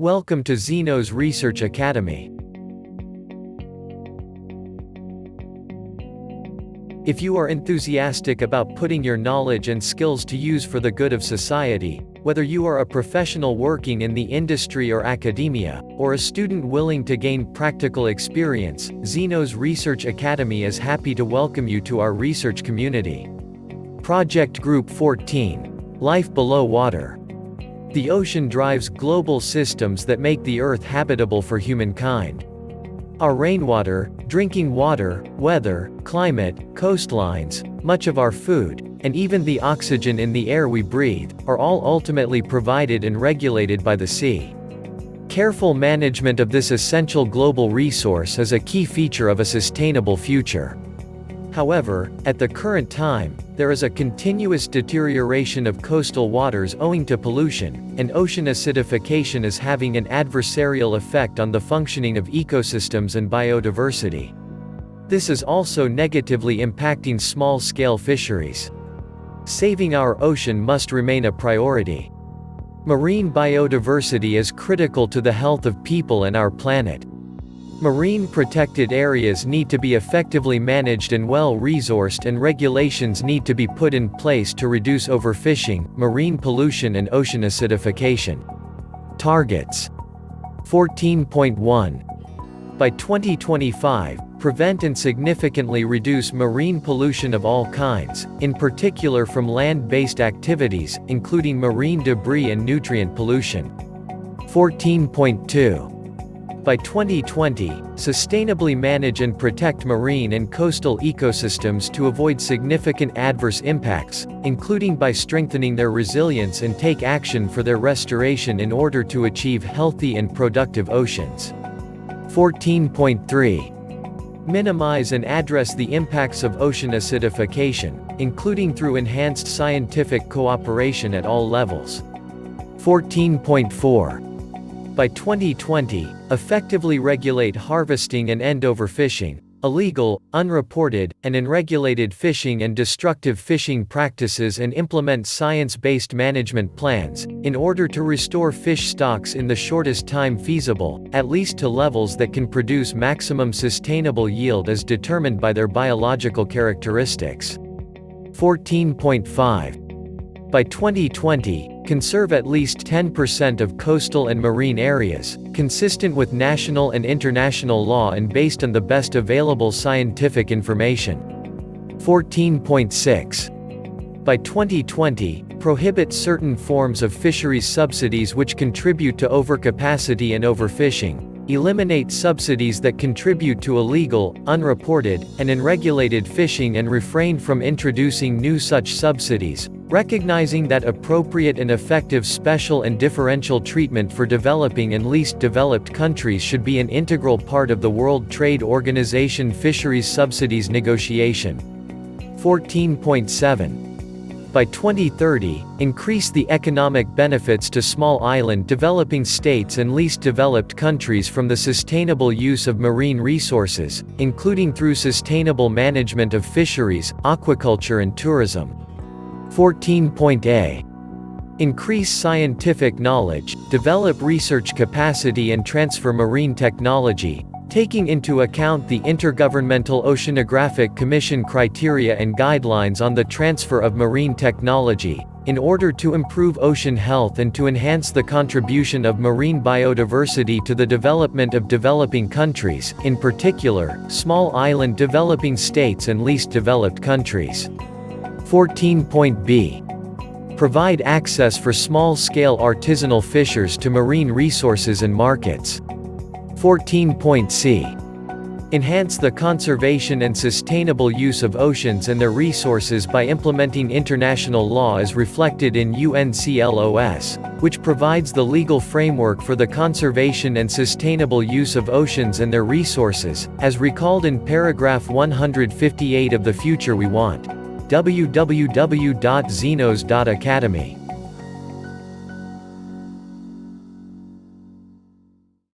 Welcome to Zeno's Research Academy. If you are enthusiastic about putting your knowledge and skills to use for the good of society, whether you are a professional working in the industry or academia, or a student willing to gain practical experience, Zeno's Research Academy is happy to welcome you to our research community. Project Group 14. Life Below Water. The ocean drives global systems that make the Earth habitable for humankind. Our rainwater, drinking water, weather, climate, coastlines, much of our food, and even the oxygen in the air we breathe, are all ultimately provided and regulated by the sea. Careful management of this essential global resource is a key feature of a sustainable future. However, at the current time, there is a continuous deterioration of coastal waters owing to pollution, and ocean acidification is having an adversarial effect on the functioning of ecosystems and biodiversity. This is also negatively impacting small-scale fisheries. Saving our ocean must remain a priority. Marine biodiversity is critical to the health of people and our planet. Marine protected areas need to be effectively managed and well-resourced, and regulations need to be put in place to reduce overfishing, marine pollution and ocean acidification. Targets. 14.1. By 2025, prevent and significantly reduce marine pollution of all kinds, in particular from land-based activities, including marine debris and nutrient pollution. 14.2. By 2020, sustainably manage and protect marine and coastal ecosystems to avoid significant adverse impacts, including by strengthening their resilience, and take action for their restoration in order to achieve healthy and productive oceans. 14.3. Minimize and address the impacts of ocean acidification, including through enhanced scientific cooperation at all levels. 14.4. By 2020, effectively regulate harvesting and end overfishing, illegal, unreported, and unregulated fishing and destructive fishing practices, and implement science-based management plans, in order to restore fish stocks in the shortest time feasible, at least to levels that can produce maximum sustainable yield as determined by their biological characteristics. 14.5. By 2020, conserve at least 10% of coastal and marine areas, consistent with national and international law and based on the best available scientific information. 14.6. By 2020, prohibit certain forms of fisheries subsidies which contribute to overcapacity and overfishing. Eliminate subsidies that contribute to illegal, unreported, and unregulated fishing, and refrain from introducing new such subsidies, recognizing that appropriate and effective special and differential treatment for developing and least developed countries should be an integral part of the World Trade Organization fisheries subsidies negotiation. 14.7. By 2030, increase the economic benefits to small island developing states and least developed countries from the sustainable use of marine resources, including through sustainable management of fisheries, aquaculture and tourism. 14.a. Increase scientific knowledge, develop research capacity and transfer marine technology, taking into account the Intergovernmental Oceanographic Commission criteria and guidelines on the transfer of marine technology, in order to improve ocean health and to enhance the contribution of marine biodiversity to the development of developing countries, in particular, small island developing states and least developed countries. 14.b. Provide access for small-scale artisanal fishers to marine resources and markets. 14.c. Enhance the conservation and sustainable use of oceans and their resources by implementing international law as reflected in UNCLOS, which provides the legal framework for the conservation and sustainable use of oceans and their resources, as recalled in paragraph 158 of The Future We Want. www.zenos.academy